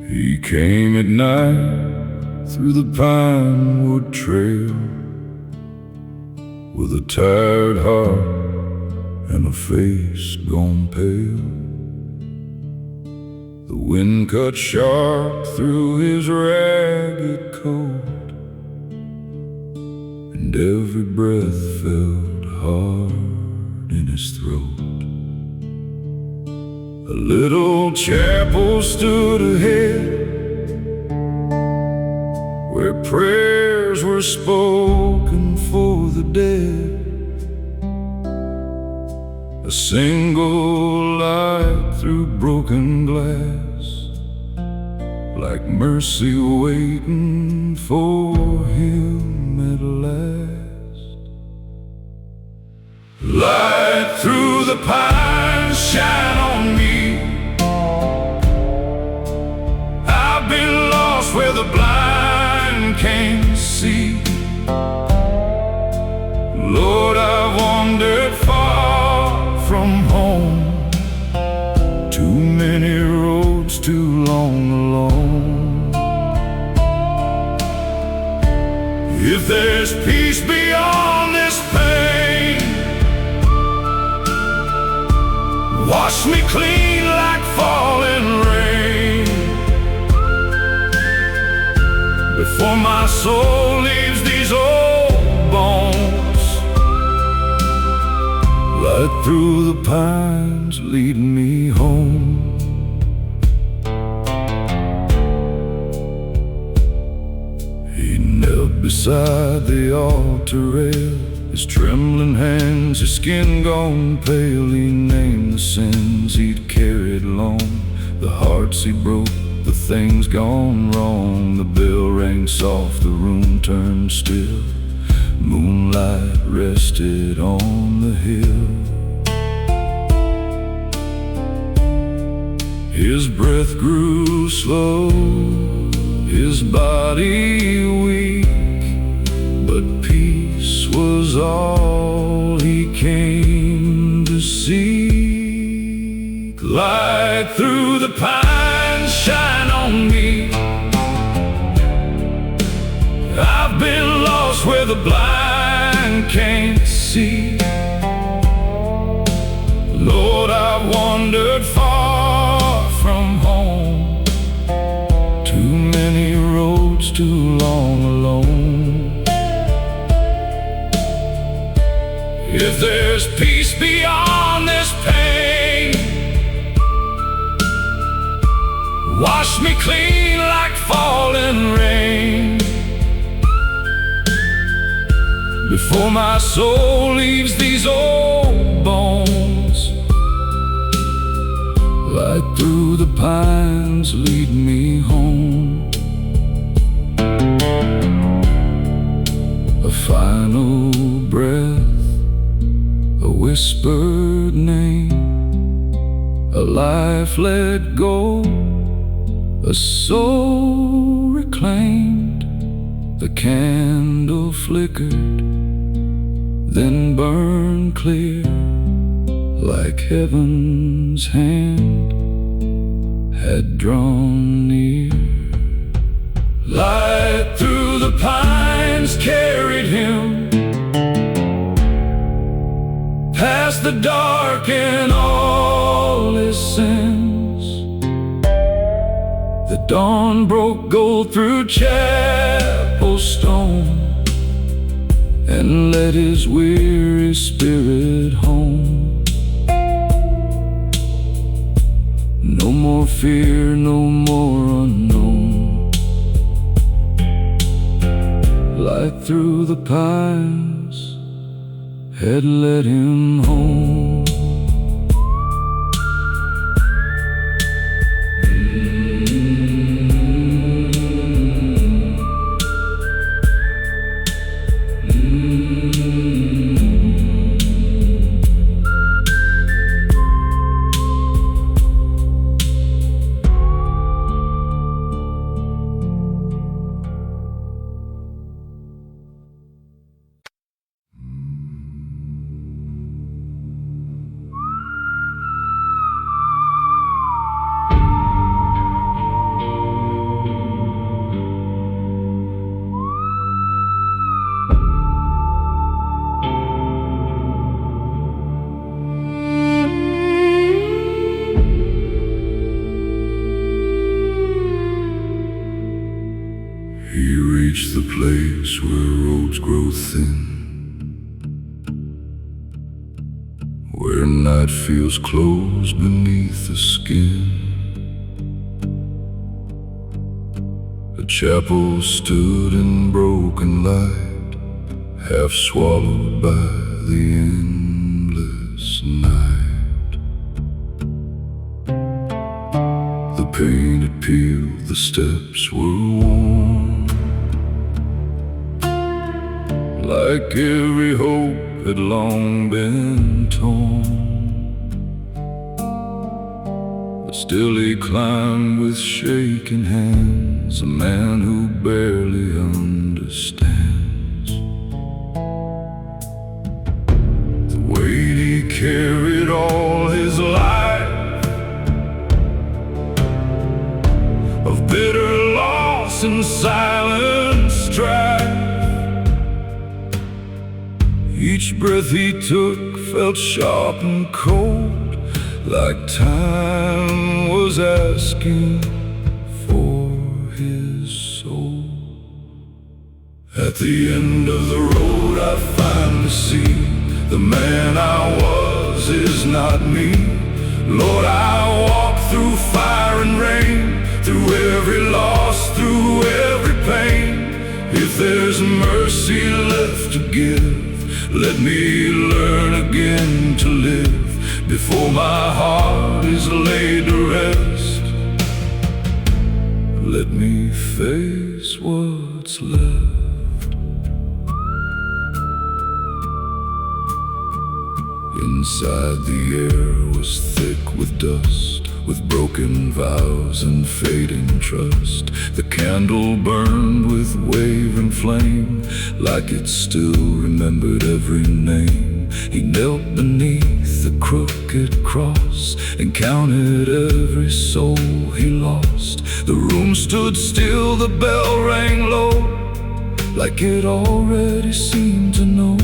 He came at night through the pinewood trail with a tired heart and a face gone pale. The wind cut sharp through his ragged coat, and every breath felt hard in his throat. A little chapel stood ahead, where prayers were spoken for the dead. A single light through broken glass, like mercy waiting for him at last. Light through the pines, shine on me. I've been lost where the blind can't see. Lord, I've wandered far from home, too many roads, too long alone. If there's peace beyond this pain, wash me clean like falling rain, before my soul leaves these old bones. Light through the pines, lead me home. He knelt beside the altar rail, his trembling hands, his skin gone pale. He named the sins he'd carried long, the hearts he broke, the things gone wrong. The bell rang soft, the room turned still. Moonlight rested on the hill. His breath grew slow, his body weak, but peace was all he came to seek. Light through the pines, shine on me. I've been lost where the blind can't see. Lord, I've wandered far from home, too many roads, too long alone. If there's peace beyond this pain, wash me clean like falling rain, before my soul leaves these old bones. Light through the pines, lead me home. A final breath, a whispered name, a life let go, a soul reclaimed. The candle flickered, then burned clear, like heaven's hand had drawn near. Light through the pines carried him past the dark and all his sins. The dawn broke gold through chapel stone, and led his weary spirit home. No more fear, no more unknown. Light through the pines had led him home. that feels close beneath the skin. A chapel stood in broken light, half swallowed by the endless night. The paint had peeled, the steps were worn, like every hope had long been torn. But still he climbed with shaking hands, a man who barely understands the weight he carried all his life, of bitter loss and silent strife. Each breath he took felt sharp and cold, like time was asking for his soul. At the end of the road I finally see the man I was is not me. Lord, I walk through fire and rain, through every loss, through every pain. If there's mercy left to give, let me learn again to live before my heart is laid to rest. Let me face what's left. Inside the air was thick with dust, with broken vows and fading trust. The candle burned with wavering flame, like it still remembered every name. He knelt beneath the crooked cross and counted every soul he lost. The room stood still, the bell rang low, like it already seemed to know.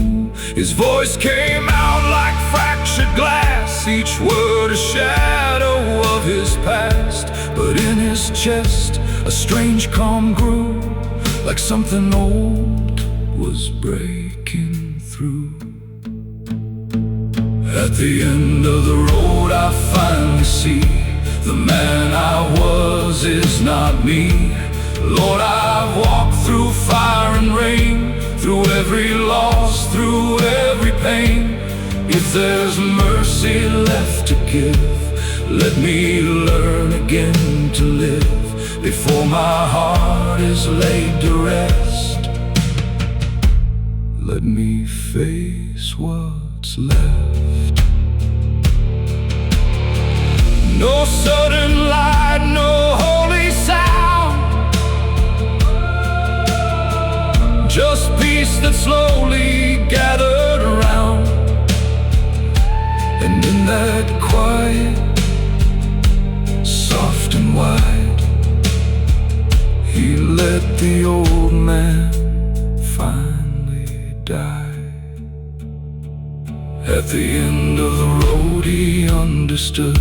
His voice came out like fractured glass, each word a shadow of his past. But in his chest a strange calm grew, like something old was breaking through. At the end of the road I finally see the man I was is not me. Lord, I've walked through fire and rain, through every loss, through every pain. If there's mercy left to give, let me learn again to live before my heart is laid to rest. Let me face what's left. No sudden light, no holy sound, just peace that slowly gathered around. And in that quiet, soft and wide, he let the old man finally die. At the end of the road he understood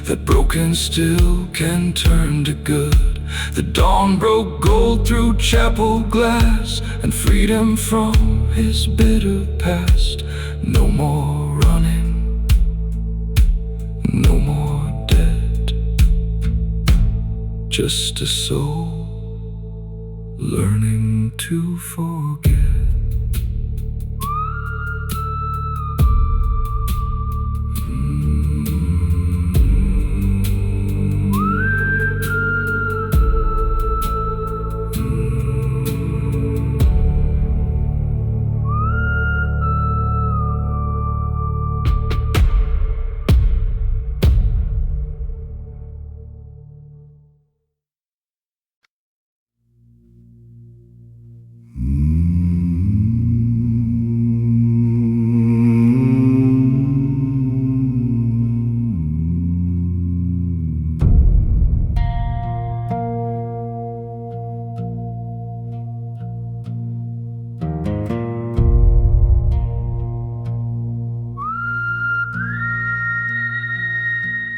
that broken still can turn to good. The dawn broke gold through chapel glass and freed him from his bitter past. No more running, no more dead, just a soul learning to forget.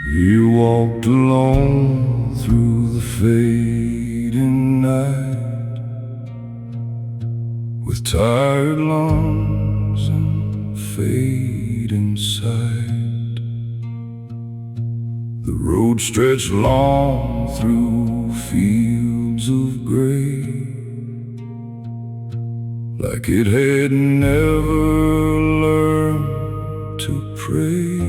He walked alone through the fading night, with tired lungs and fading sight. The road stretched long through fields of gray, like it had never learned to pray.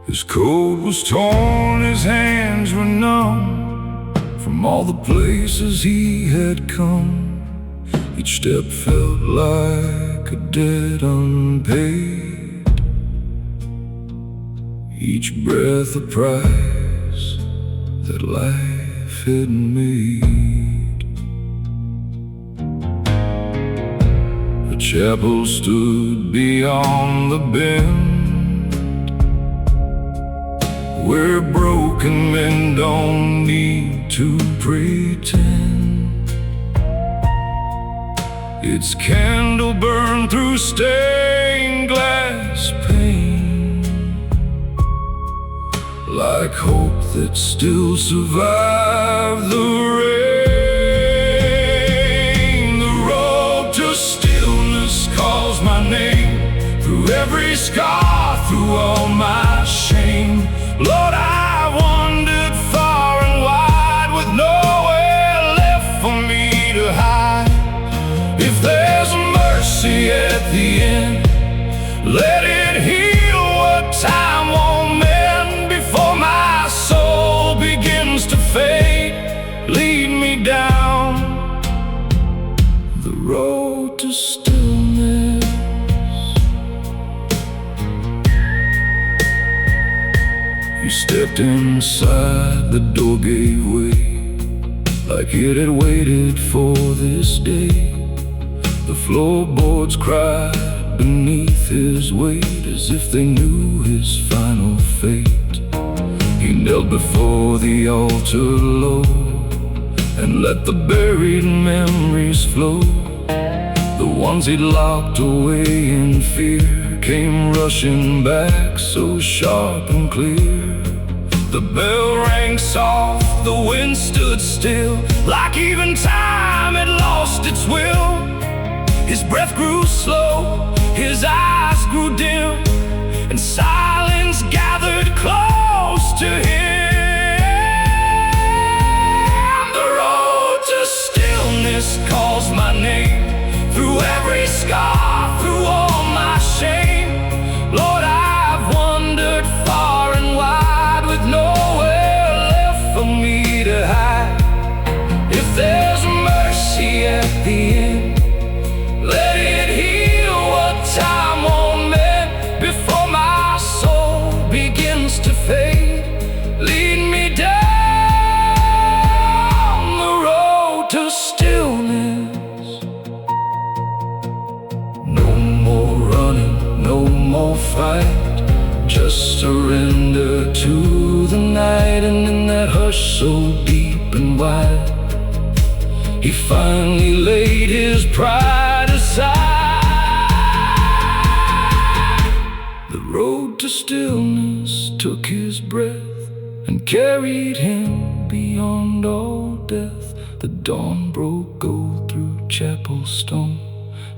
His coat was torn, his hands were numb from all the places he had come. Each step felt like a debt unpaid, each breath a price that life had made. The chapel stood beyond the bend, where broken men don't need to pretend. Its candle burned through stained glass pane, like hope that still survived the rain. The road to stillness calls my name, through every scar, through all my shame. Lord, I wandered far and wide, with nowhere left for me to hide. If there's mercy at the end, let it heal what time won't mend. Before my soul begins to fade, lead me down the road to stillness. You stepped inside, the door gave way, like it had waited for this day. The floorboards cried beneath his weight, as if they knew his final fate. He knelt before the altar low, and let the buried memories flow. The ones he'd locked away in fear came rushing back, so sharp and clear. The bell rang soft, the wind stood still, like even time had lost its will. His breath grew slow, his eyes grew dim, and silence gathered close to him. The road to stillness calls my name, through every scar, through all my shame. Lord, I've wandered far and wide, with nowhere left for me to hide. If there's mercy at the end, let it heal what time won't mend. Before my soul begins to fade, lead me down the road to stillness. No more running, no more fight, just surrender to the night. And in that hush so deep and wide, he finally laid his pride aside. The road to stillness took his breath and carried him beyond all death. The dawn broke gold through chapel stone,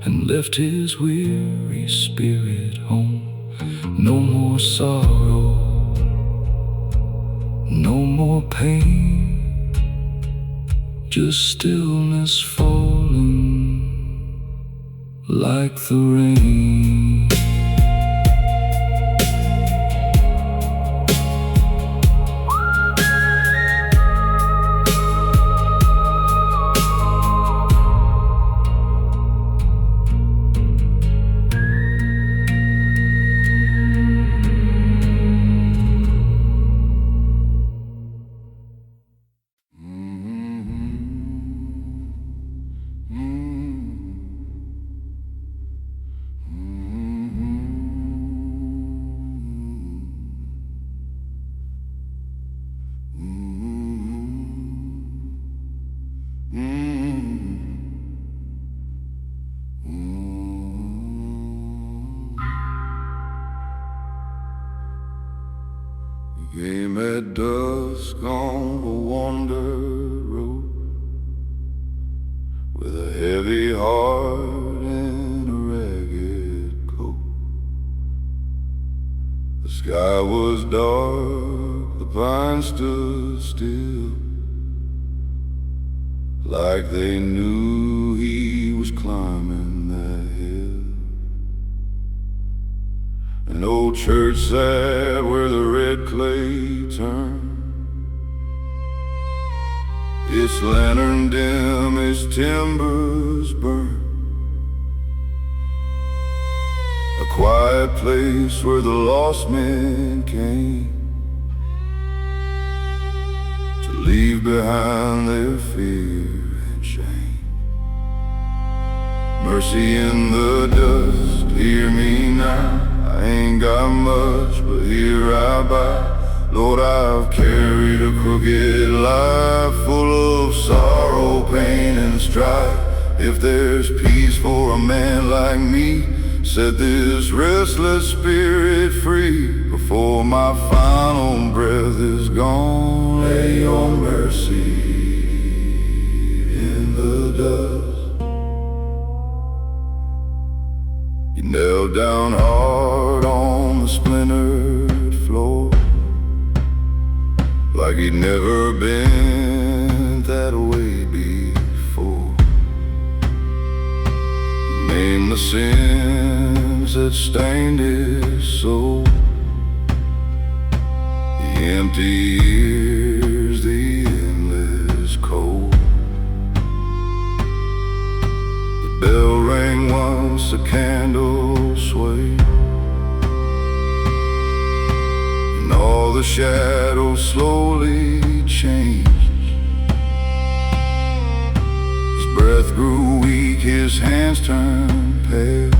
and left his weary spirit home. No more sorrow, no more pain, just stillness falling like the rain. Came at dusk on a wandered road, with a heavy heart and a ragged coat. The sky sky was dark, the pines stood still, like they knew he was climbing that hill. An old church sat where the red clay turned, its lantern dim, its timbers burned. A quiet place where the lost men came to leave behind their fear and shame. Mercy in the dust, hear me now. I ain't got much, but here I bow. Lord, I've carried a crooked life full of sorrow, pain, and strife. If there's peace for a man like me, set this restless spirit free. Before my final breath is gone, lay your mercy in the dust. You knelt down hard on the splintered floor, like he'd never been that way before. Name the sins that stained his soul, the empty years, the endless cold. The bell rang once, the candle swayed, and all the shadows slowly changed. His breath grew weak, his hands turned pale,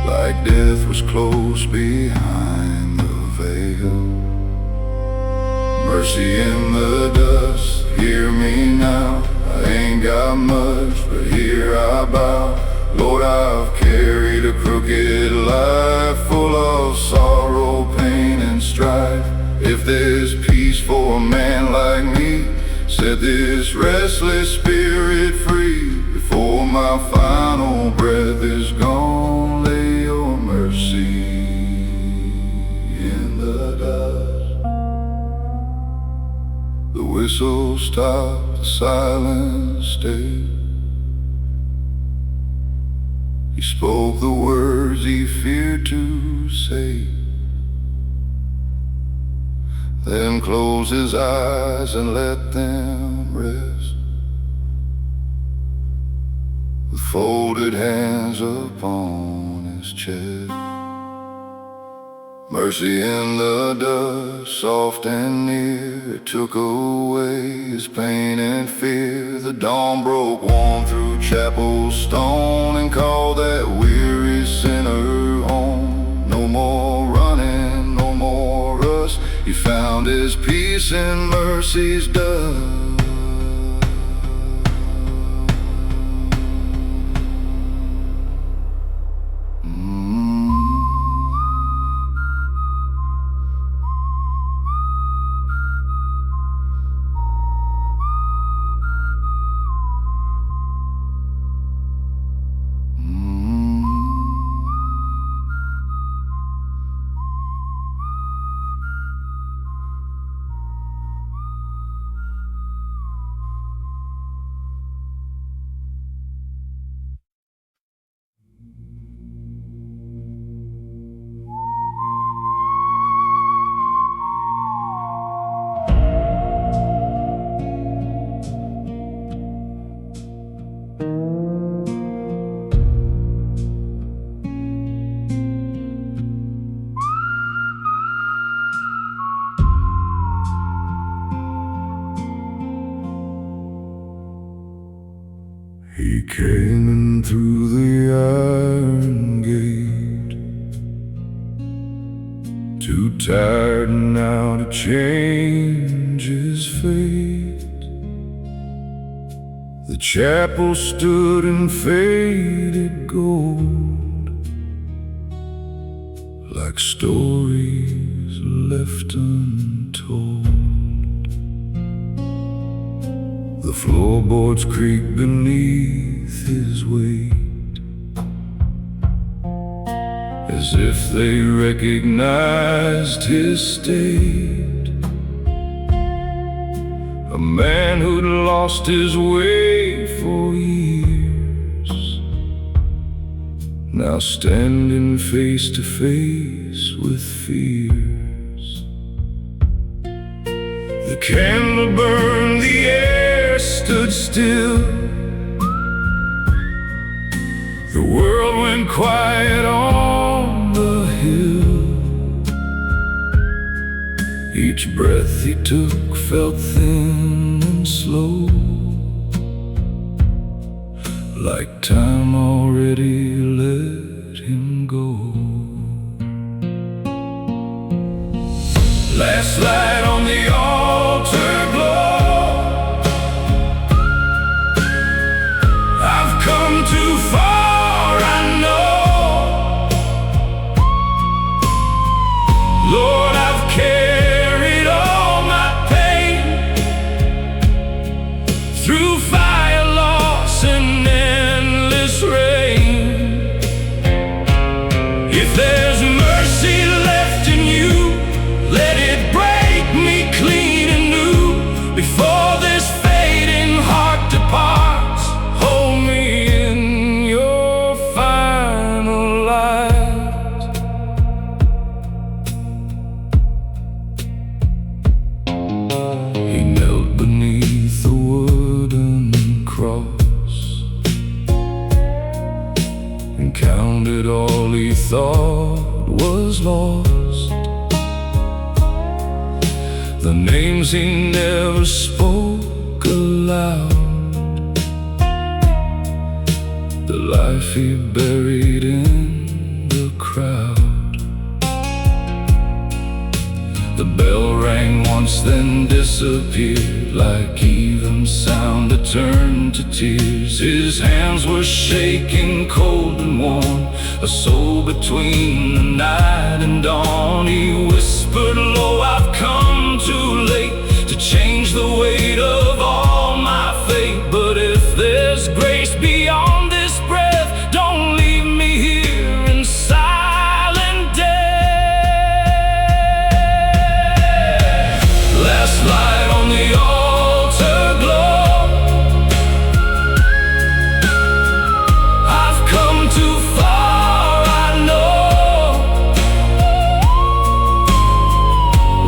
like death was close behind the veil. Mercy in the dust, hear me now. I ain't got much, but here I bow. Lord, I've carried a crooked life full of sorrow, pain, and strife. If there's peace for a man like me, set this restless spirit free. Before my final breath is gone, lay your mercy in the dust. The whistle stopped, the silence stayed. He spoke the words he feared to say, then closed his eyes and let them rest, with folded hands upon his chest. Mercy in the dust, soft and near, it took away his pain and fear. The dawn broke warm through chapel stone and called that weary sinner home. No more running, no more rust, he found his peace in mercy's dust. He came in through the iron gate, too tired now to change his fate. The chapel stood in faded gold, like stories left untold. The floorboards creak beneath his weight as if they recognized his state. A man who'd lost his way for years, now standing face to face with fears. The candle burned, the air stood still. The world went quiet on the hill. Each breath he took felt thin and slow, like time already let him go. Last light on the altar glow. I've come too far, I know. Lord, I've carried all my pain through fire, loss, and endless rain. If there's mercy left in you, let it break me clean and new. Before this fading heart departs, hold me in your final light. He knelt beneath the wooden cross and counted all he thought was lost. The names he never spoke aloud, the life he buried in the crowd. The bell rang once, then disappeared, like even sound that turned to tears. His hands were shaking, cold and warm, a soul between the night and dawn. He whispered low, I've come too late to change the weight of all my fate. But if there's grace beyond this breath, don't leave me here in silent death. Last light on the altar glow. I've come too far, I know.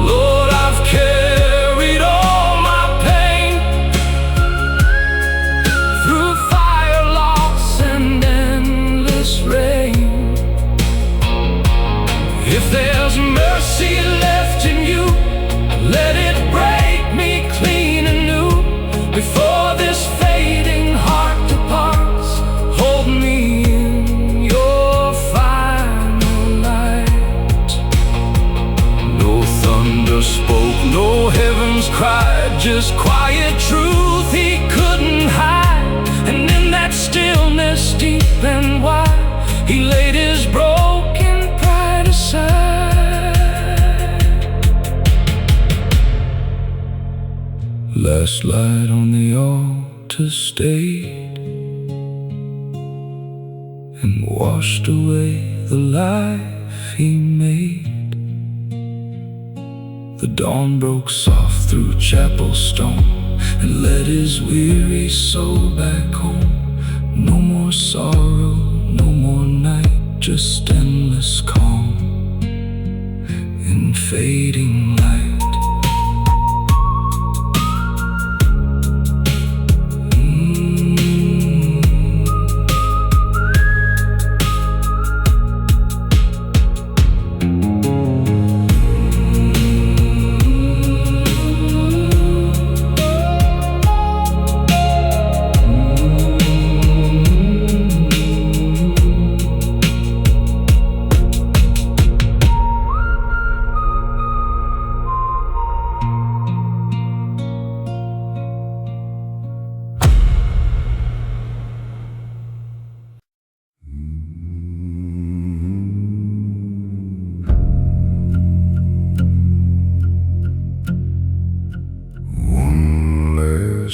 Lord, I've carried all my pain through fire, loss, and endless rain. If there's mercy left in you, let it break me clean and new. Before this fading heart departs, hold me in your final light. No thunder spoke, no heavens cried, just quiet truth he couldn't hide. And in that stillness deep and wide, he laid his broken pride aside. Last light on the altar stayed and washed away the life he made. The dawn broke soft through chapel stone and led his weary soul back home. No more sorrow, no more night, just endless calm in fading light.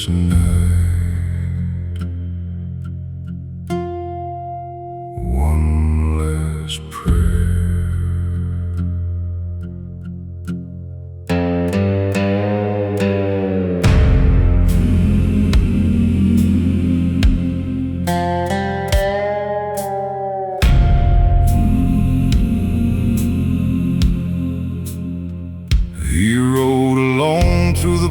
night. One last prayer.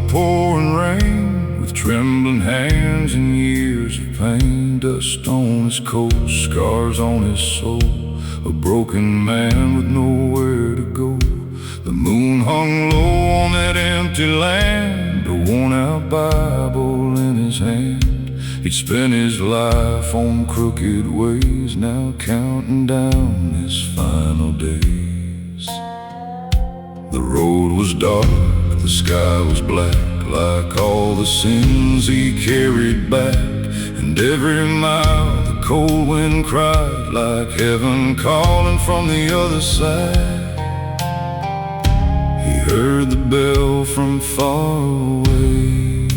pouring rain, with trembling hands and years of pain. Dust on his coat, scars on his soul, a broken man with nowhere to go. The moon hung low on that empty land, a worn-out Bible in his hand. He'd spent his life on crooked ways, now counting down his final days. The road was dark, the sky was black, like all the sins he carried back. And every mile the cold wind cried, like heaven calling from the other side. He heard the bell from far away,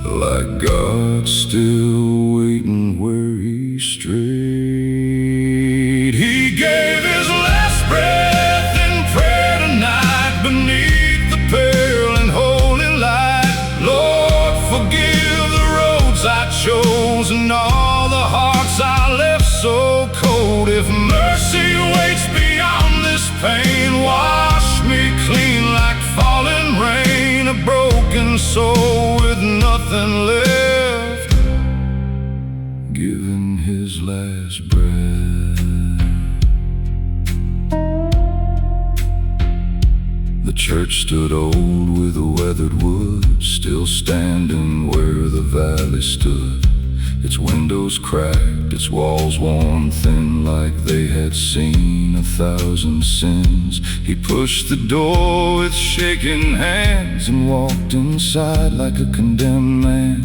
like God still waiting where he strayed. He gave his last breath in prayer tonight, beneath the pale and holy light. Lord, forgive the roads I chose and all the hearts I left so cold. If mercy waits beyond this pain, wash me clean like falling rain. A broken soul with nothing left, giving his last breath. The church stood old with weathered wood, still standing where the valley stood. Its windows cracked, its walls worn thin, like they had seen 1,000 sins. He pushed the door with shaking hands and walked inside like a condemned man.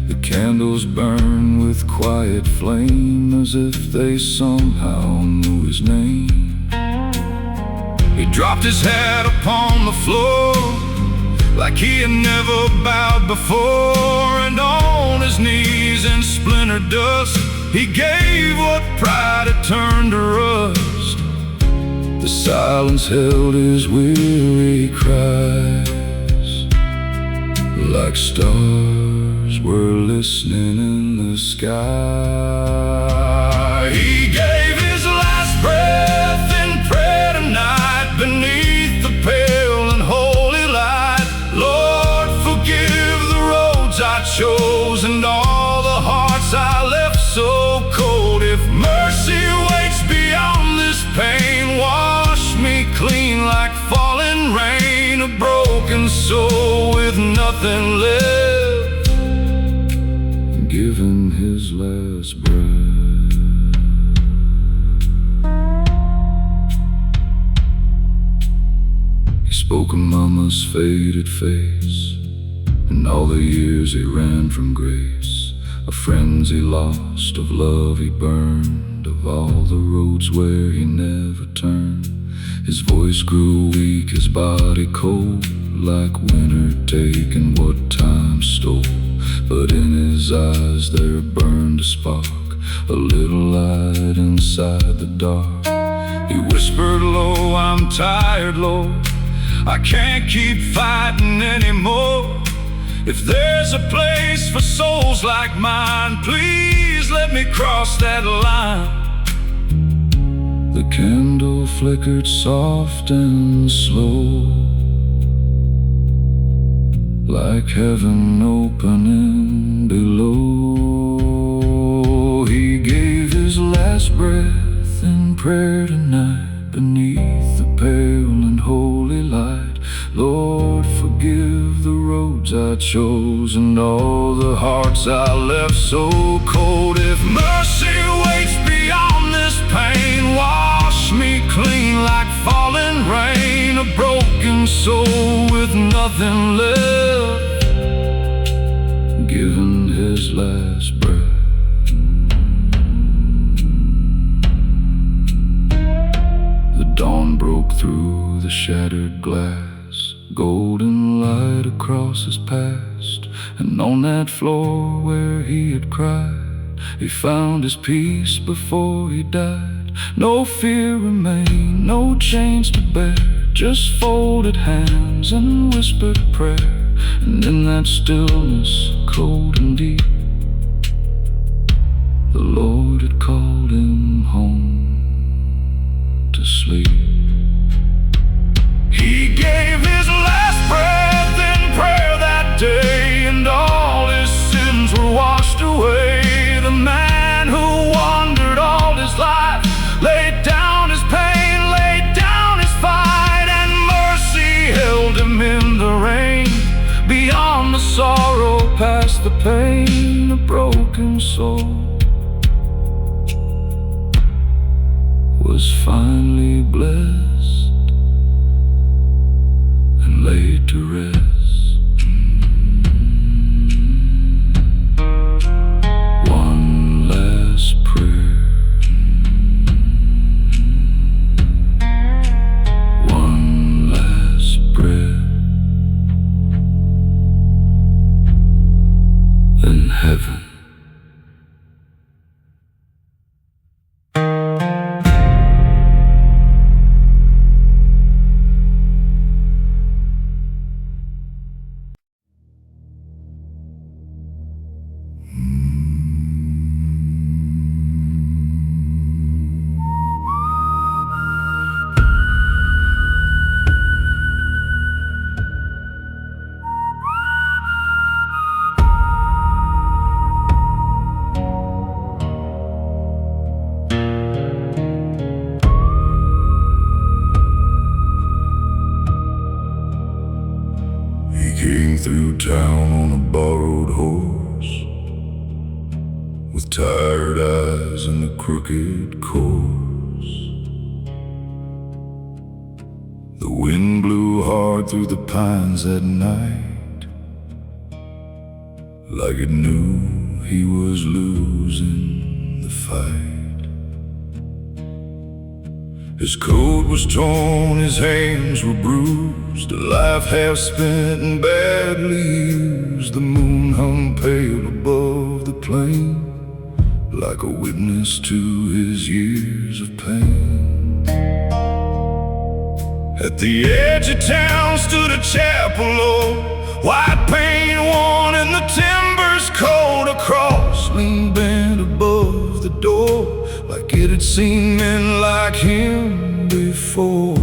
The candles burned with quiet flame, as if they somehow knew his name. He dropped his hat upon the floor, like he had never bowed before, and on his knees in splintered dust, he gave what pride had turned to rust. The silence held his weary cries, like stars were listening in the sky. He gave his last breath in prayer tonight, beneath the pale and holy light. Lord, forgive the roads I chose and all the hearts I left so cold. If mercy waits beyond this pain, wash me clean like falling rain. A broken soul with nothing left, giving his last breath. He spoke of mama's faded face and all the years he ran from grace, of friends he lost, of love he burned, of all the roads where he never turned. His voice grew weak, his body cold, like winter taking what time stole. But in his eyes there burned a spark, a little light inside the dark. He whispered low, I'm tired, Lord, I can't keep fighting anymore. If there's a place for souls like mine, please let me cross that line. The candle flickered soft and slow, like heaven opening below. He gave his last breath in prayer tonight, beneath the pale and holy light. Lord, forgive the roads I chose and all the hearts I left so cold. If mercy waits beyond this pain, wash me clean like falling rain. A broken soul with nothing left, giving his last breath. The dawn broke through the shattered glass, golden light across his past. And on that floor where he had cried, he found his peace before he died. No fear remained, no chains to bear, just folded hands and whispered prayer. And in that stillness, cold and deep, the Lord had called him home to sleep. He gave his last breath finally blessed and laid to rest. One last prayer, one last breath, then heaven. Came through town on a borrowed horse, with tired eyes and a crooked course. The wind blew hard through the pines that night, like it knew he was losing the fight. His coat was torn, his hands were bruised, a life half spent and badly used. The moon hung pale above the plain, like a witness to his years of pain. At the edge of town stood a chapel old, white paint worn and the timbers cold. A cross leaned bent above the door, like it had seen men like him before.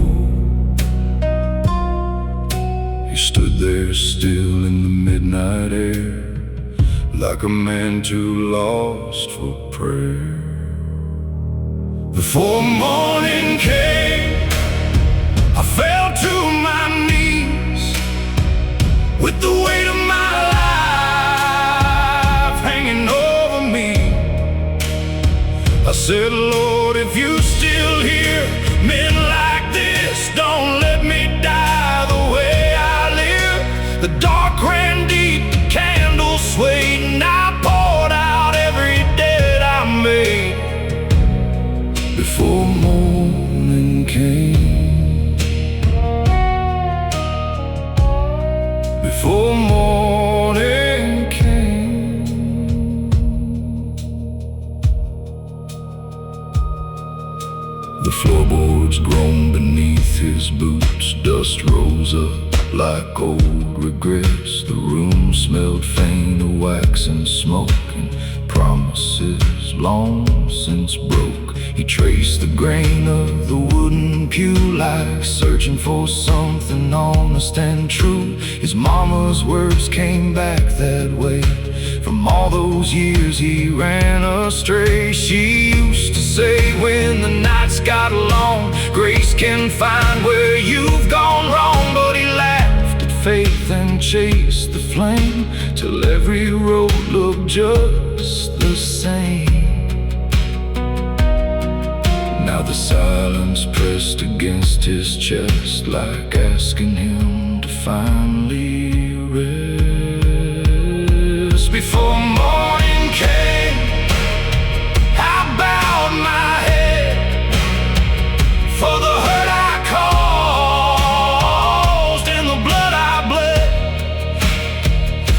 He stood there still in the midnight air, like a man too lost for prayer. Before morning came, I fell to my knees, with the weight of my life hanging over me. I said, Lord, if you still hear men like this, don't let me die the way I live. The dark ran deep, the candle swayed, and I poured out every debt I made. Before morning came, before morning came. The floorboards groaned beneath his boots, dust rose up like old regrets. The room smelled faint of wax and smoke, and promises long since broke. He traced the grain of the wooden pew, like searching for something honest and true. His mama's words came back that way, from all those years he ran astray. She used to say, when the nights got long, grace can find where you've gone wrong. But he laughed at faith and chased the flame, till every road looked just the same. Now the silence pressed against his chest, like asking him to finally rest. Before morning came, I bowed my head for the hurt I caused and the blood I bled.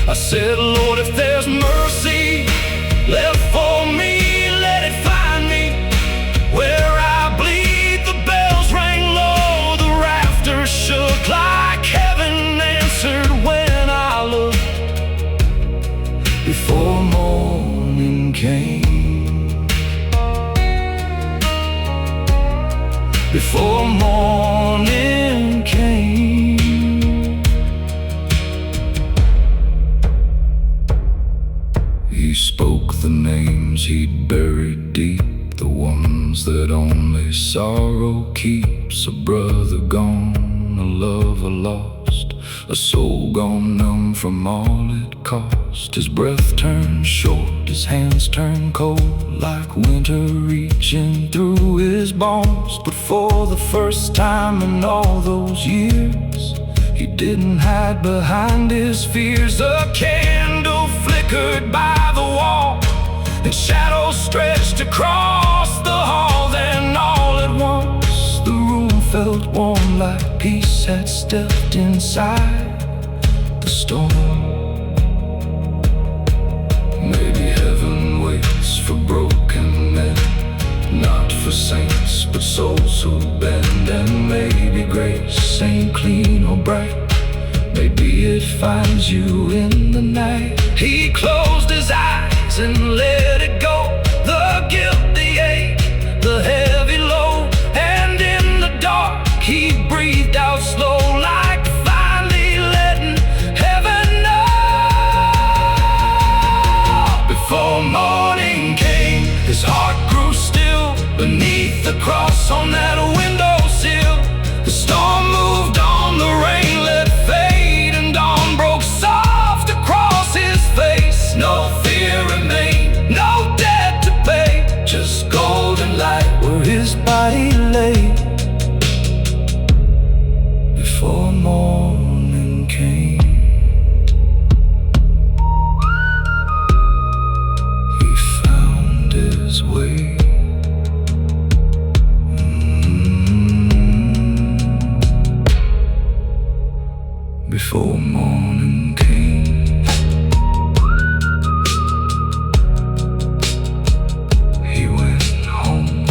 I said, Lord, if there's mercy left for me, let it find me where I bleed. The bells rang low, the rafters shook, like heaven answered when I looked. Before morning came, before morning came. He spoke the names he'd buried deep, the ones that only sorrow keeps. A brother gone, a lover lost, A soul gone numb from all it cost. His breath turned short, his hands turned cold, like winter reaching through his bones. But for the first time in all those years, he didn't hide behind his fears. A candle flickered by the wall, and shadows stretched across the hall. Then all at once the room felt warm, like peace had stepped inside the storm. Maybe heaven waits for broken men, not for saints, but souls who bend. And maybe grace ain't clean or bright, maybe it finds you in the night. He closed his eyes and let it go, the guilt, the ache, the heavy load. And in the dark he breathed out slow, like finally letting heaven know. Before morning came, his heart grew still beneath the cross on that windowsill. The storm moved on, the rain let fade, and dawn broke soft across his face. No fear remained, no debt to pay, just golden light where his body lay. Before morning came, he found his way. Before morning came, he went home.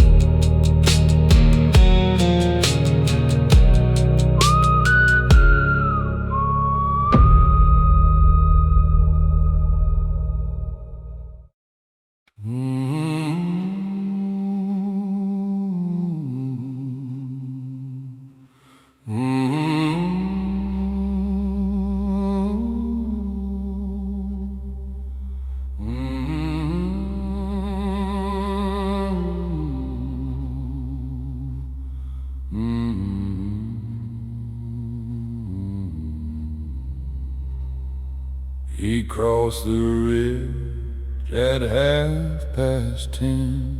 He crossed the ridge at 10:30.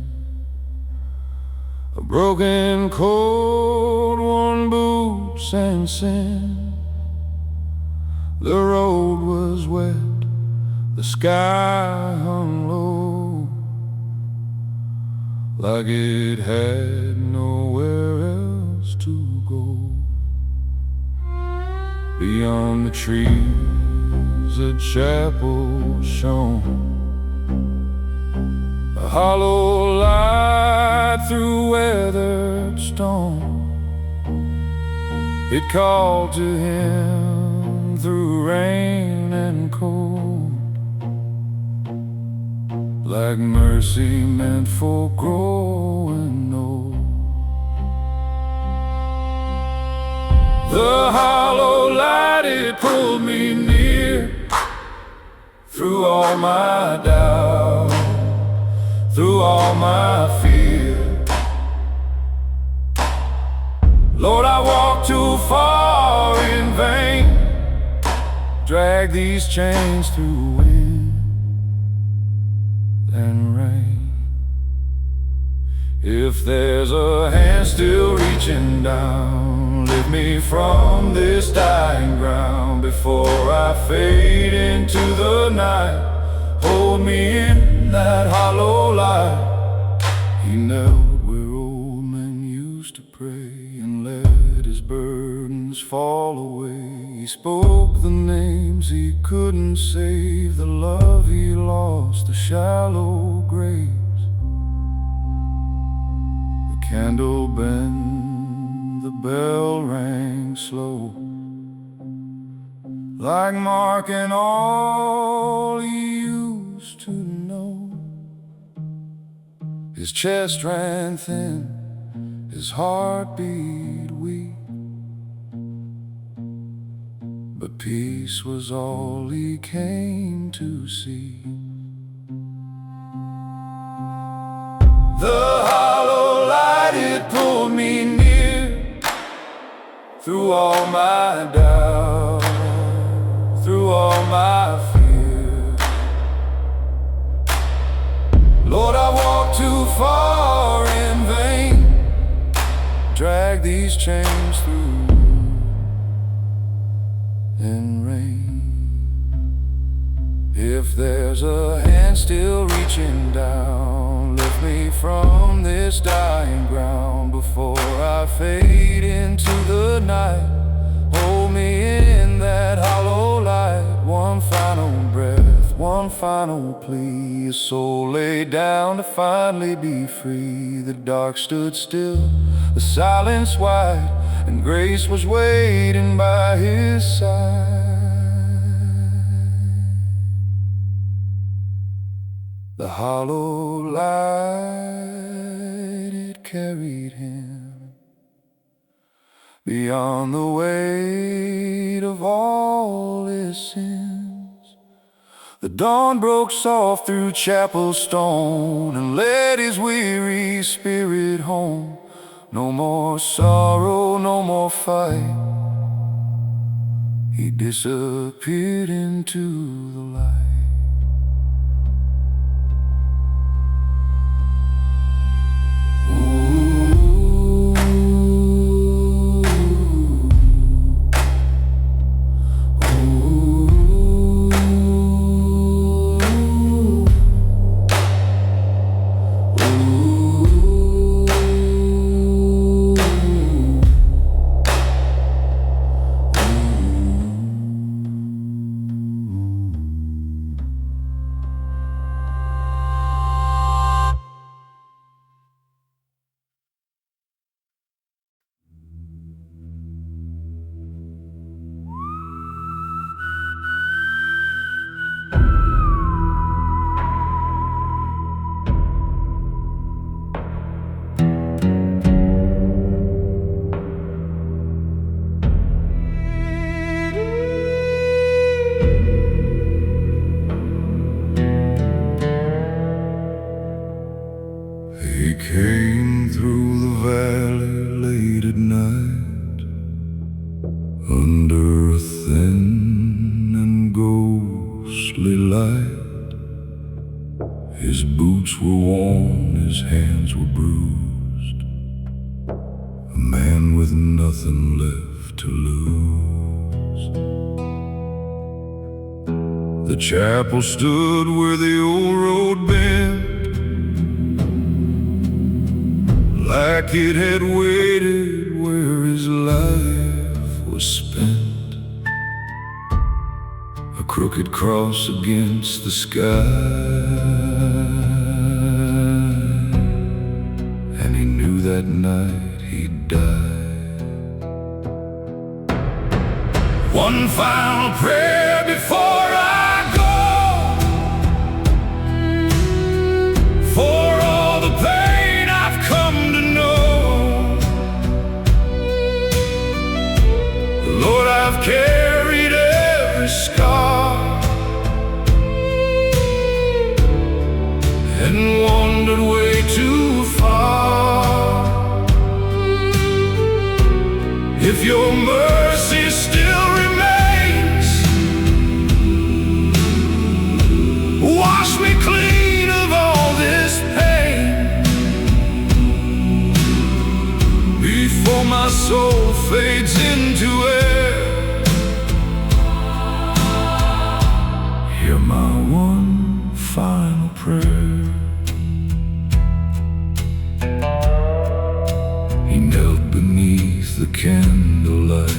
A broken, cold, worn boots and sin. The road was wet, the sky hung low, like it had nowhere else to go. Beyond the trees a chapel shone, a hollow light through weathered stone. It called to him through rain and cold, like mercy meant for growing old. The hollow light, it pulled me near, through all my doubt, through all my fear. Lord, I walked too far in vain, drag these chains through wind and rain. If there's a hand still reaching down, lift me from this dying ground. Before I fade into the night, hold me in that hollow light. He knelt where old men used to pray, and let his burdens fall away. He spoke the names he couldn't save, the love he lost, the shallow graves. The candle bent, the bell rang slow, like marking all he used to know. His chest ran thin, his heart beat weak, but peace was all he came to see. The hollow light, it pulled me near, through all my doubt, these chains through and rain. If there's a hand still reaching down, lift me from this dying ground before I fade into the night. Hold me in that hollow light. One final breath, one final plea. A soul laid down to finally be free. The dark stood still, the silence wide, and grace was waiting by his side. The hollow light, it carried him beyond the weight of all his sins. The dawn broke soft through chapel stone and led his weary spirit home. No more sorrow, no more fight. He disappeared into the light. He came through the valley late at night, under a thin and ghostly light. His boots were worn, his hands were bruised, a man with nothing left to lose. The chapel stood where the old road bent, like it had waited where his life was spent. A crooked cross against the sky, and he knew that night he'd die. One final prayer before I go, for all the pain I've come to know. Lord, I've carried every scar and wandered way too far. If your mercy still remains, wash me clean of all this pain before my soul fades into air. Hear my one final prayer. He knelt beneath the candlelight,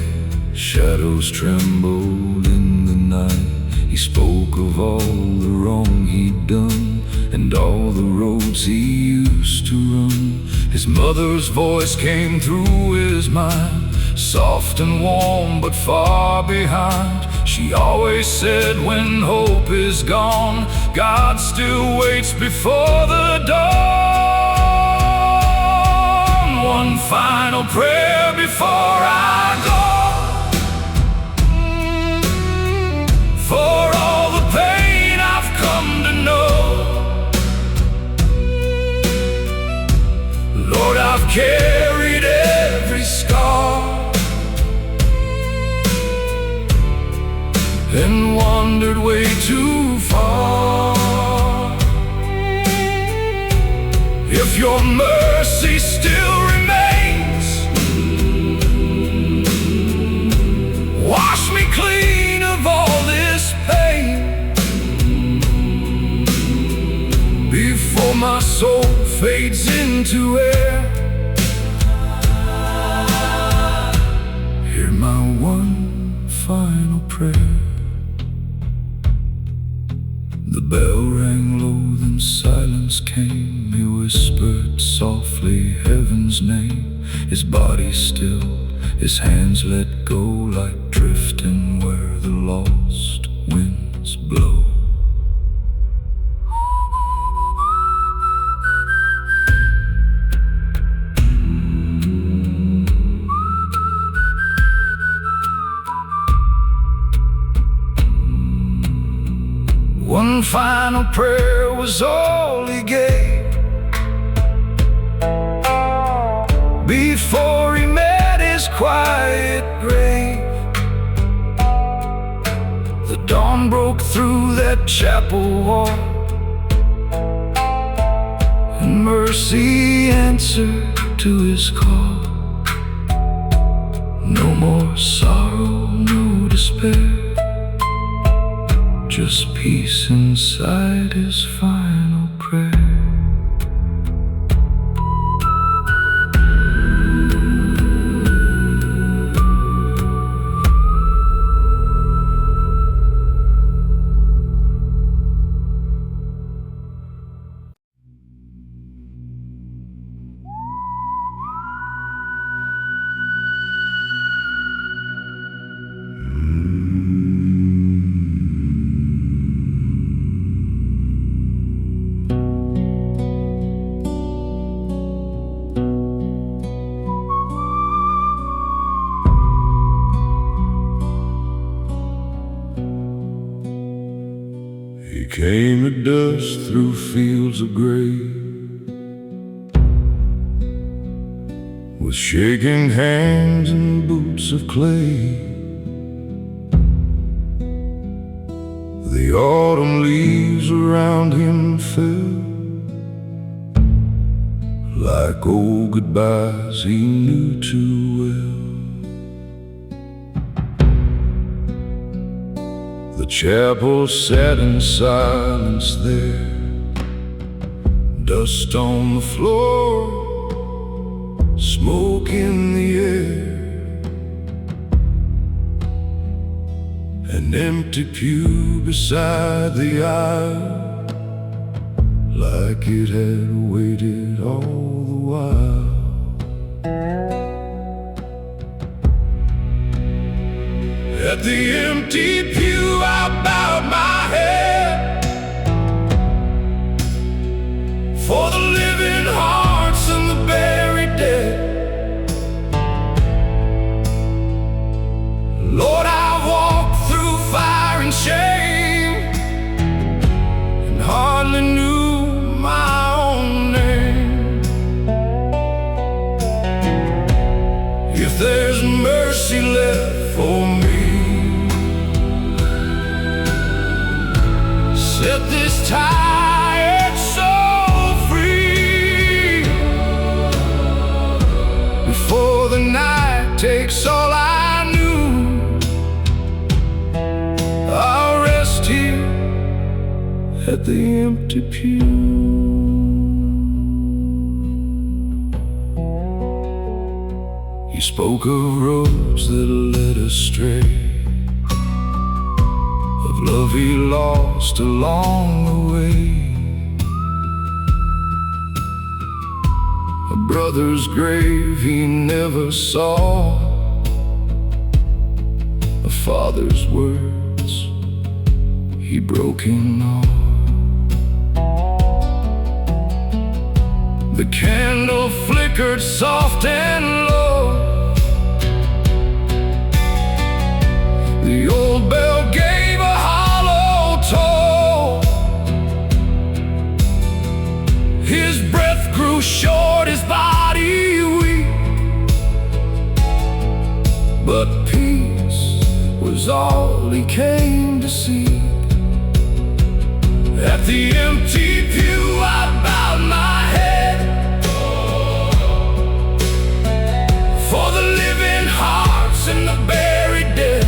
shadows trembled in the night. He spoke of all the wrong he'd done and all the roads he used to run. His mother's voice came through his mind, soft and warm but far behind. She always said, when hope is gone, God still waits before the dawn. One final prayer before I go, for all the pain I've come to know. Lord, I've carried every scar and wandered way too far. If your mercy still remains, fades into air. Hear my one final prayer. The bell rang low, then silence came. He whispered softly heaven's name. His body still, his hands let go, like drifting where the lost winds blow. One final prayer was all he gave before he met his quiet grave. The dawn broke through that chapel wall, and mercy answered to his call. No more sorrow, no despair, just peace inside his final prayer. He came at dusk through fields of gray, with shaking hands and boots of clay. The autumn leaves around him fell like old goodbyes he knew too well. The chapel sat in silence there, dust on the floor, smoke in the air. An empty pew beside the aisle, like it had waited all the while. At the empty pew I bowed my head, for the living hearts and the buried dead. Lord, I walked through fire and shame, and hardly knew my own name. If there's mercy left for me, set this tired soul free, before the night takes all I knew. I'll rest here at the empty pew. He spoke of roads that led astray, of love he lost along the way, a brother's grave he never saw, a father's words he broke in awe. The candle flickered soft and low, the old bell gave a hollow toll. His breath grew short, his body weak, but peace was all he came to seek. At the empty pew I bowed my head, for the living hearts and the buried dead.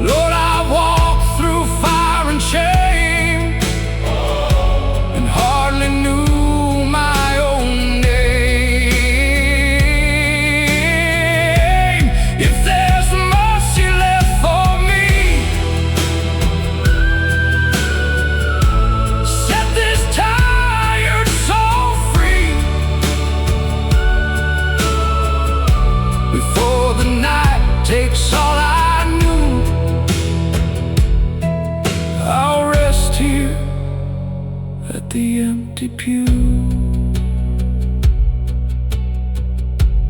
Lord, I walked through fire and shame, the empty pew.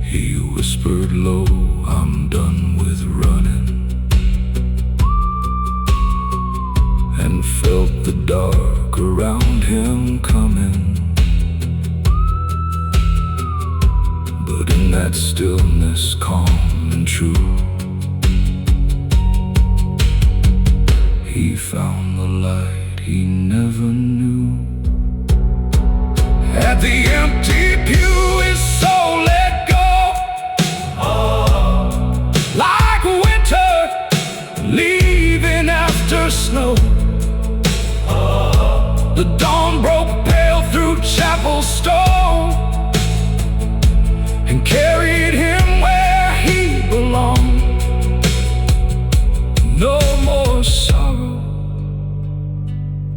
He whispered low, I'm done with running, and felt the dark around him coming. But in that stillness, calm and true, he found the light he never knew. At the empty pew, his soul let go. Like winter leaving after snow. The dawn broke pale through chapel stone and carried him where he belonged. No more sorrow,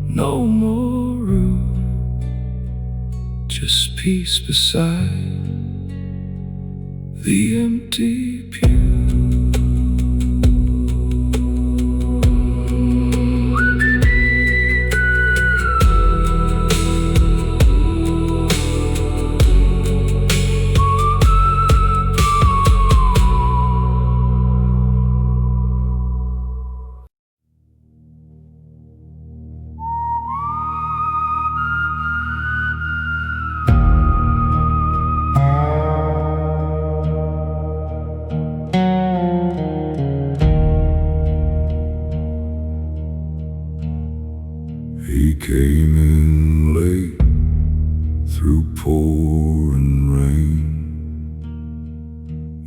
no more rue, just peace beside the empty pew. He came in late through pouring rain,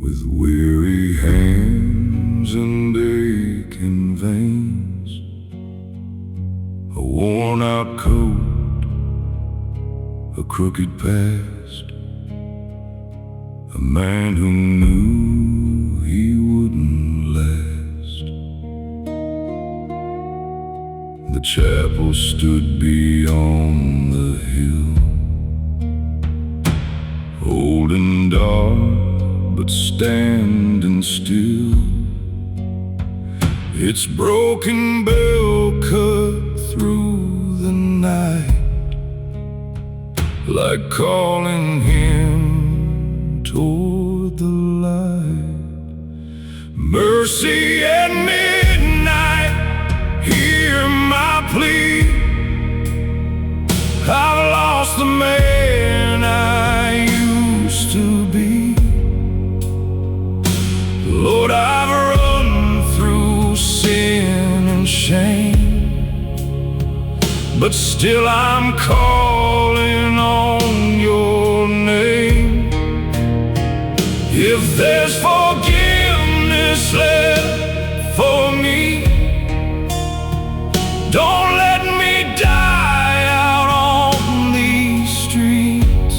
with weary hands and aching veins, a worn-out coat, a crooked past, a man who knew he wouldn't last. The chapel stood beyond the hill, old and dark, but standing still. Its broken bell cut through the night, like calling him toward the light. Mercy at midnight, hear my plea. I've lost the man I used to be. Lord, I've run through sin and shame, but still I'm calling on your name. If there's forgiveness left for me, don't let me die out on these streets.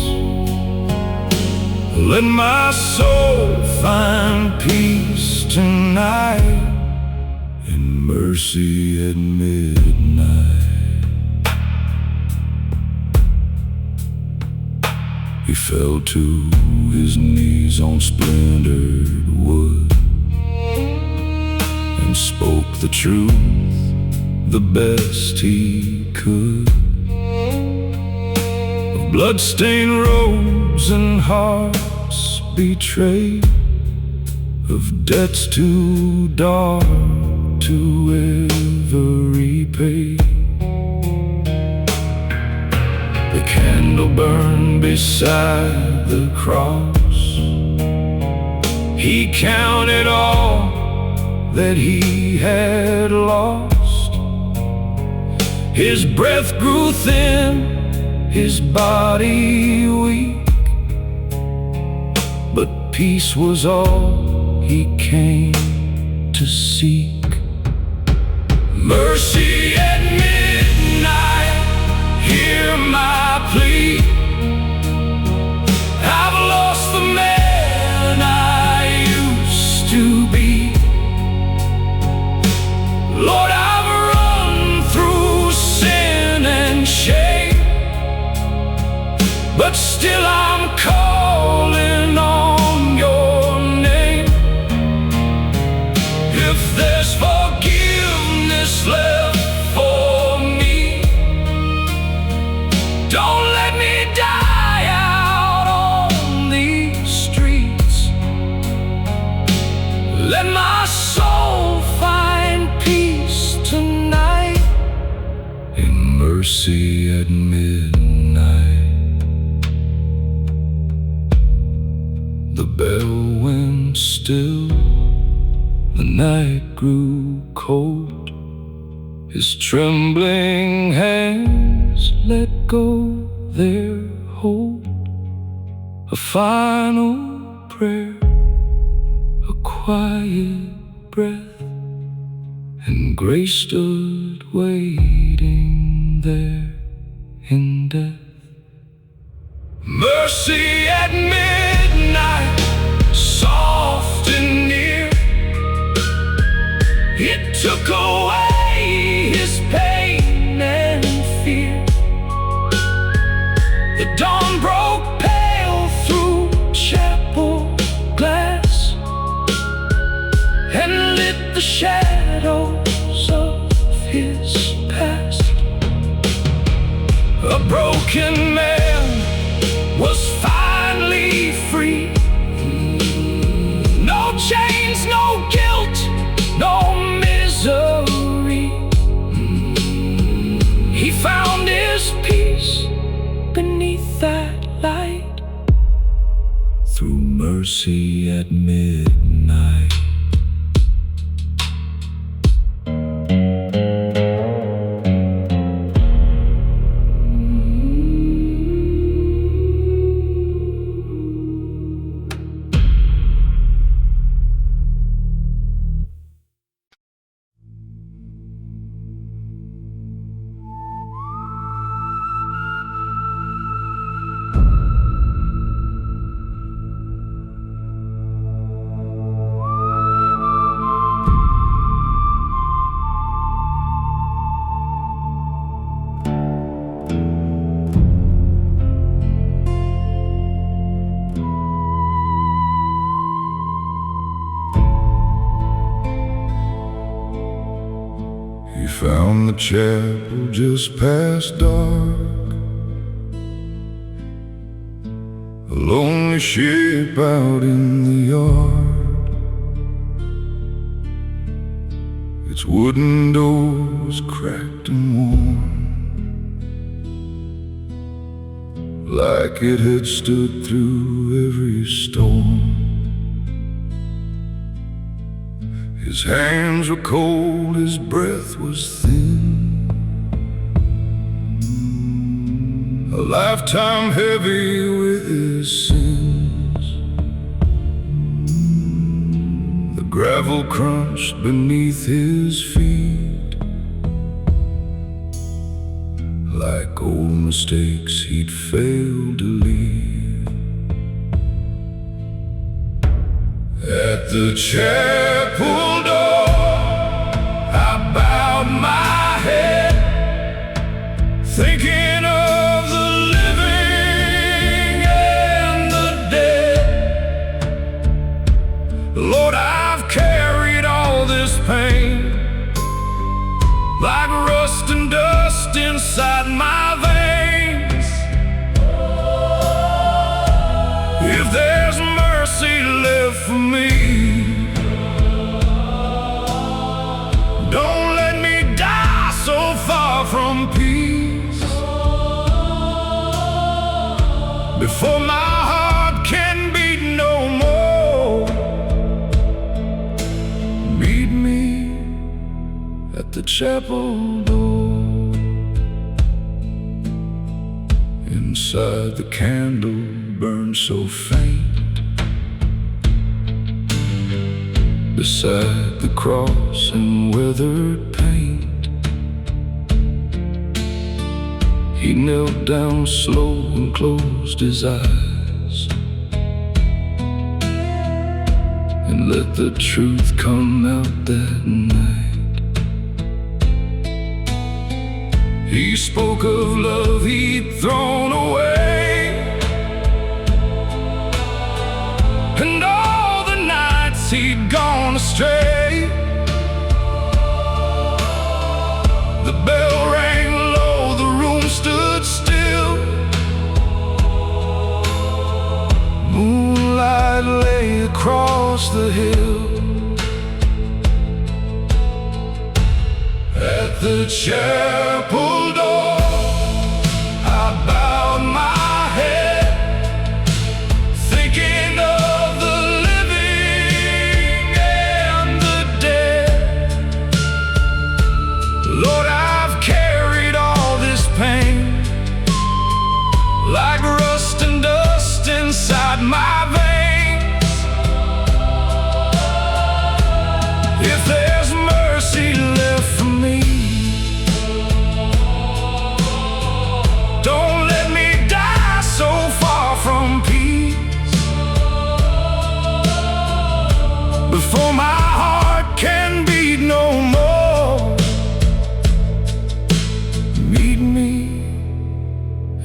Let my soul find peace tonight in mercy at midnight. He fell to his knees on splintered wood and spoke the truth the best he could, of bloodstained robes and hearts betrayed, of debts too dark to ever repay. The candle burned beside the cross. He counted all that he had lost. His breath grew thin, his body weak, but peace was all he came to seek. Mercy at midnight, hear my plea. I've lost the man I used to be. Lord, I've run through sin and shame, but still I'm calling on your name. If there's forgiveness left for me, Mercy at midnight. The bell went still, the night grew cold. His trembling hands let go their hold. A final prayer, a quiet breath, and Grace stood waiting there in death. Mercy at midnight, soft and near, it took away his pain and fear. The dawn broke pale through chapel glass and lit the shadows of his past. A broken man was finally free. No chains, no guilt, no misery. He found his peace beneath that light, through mercy at midnight. He found the chapel just past dark, a lonely ship out in the yard. Its wooden doors cracked and worn, like it had stood through every storm. His hands were cold, his breath was thin, a lifetime heavy with his sins. The gravel crunched beneath his feet, like old mistakes he'd failed to leave. At the chapel door, I bowed my head, thinking of the living and the dead. Lord, I've carried all this pain like rust and dust inside my veins. If there's mercy left for me, don't let me die so far from peace, before my heart can beat no more. Meet me at the chapel door. Inside the candle burned so faint, beside the cross and weathered paint. He knelt down slow and closed his eyes, and let the truth come out that night. He spoke of love he'd thrown away, and all the nights he'd gone astray. The bell rang low, the room stood still. Moonlight lay across the hill. At the chapel door, my veins. If there's mercy left for me, don't let me die so far from peace, before my heart can beat no more. Meet me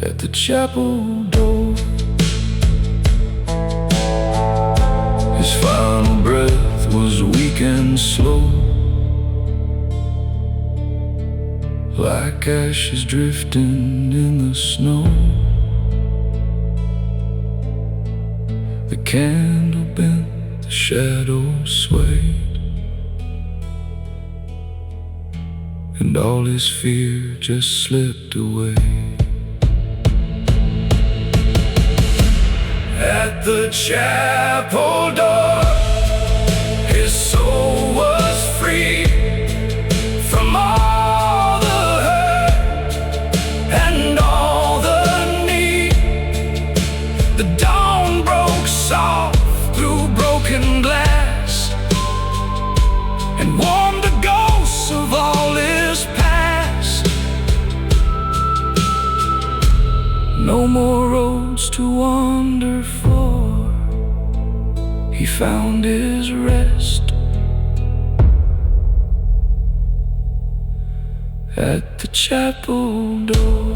at the chapel door. His final breath was weak and slow, like ashes drifting in the snow. The candle bent, the shadows swayed, and all his fear just slipped away. At the chapel door, his soul was free from all the hurt and all the need. The dawn broke soft through broken glass and warmed the ghosts of all his past. No more roads to wander for, he found his rest at the chapel door.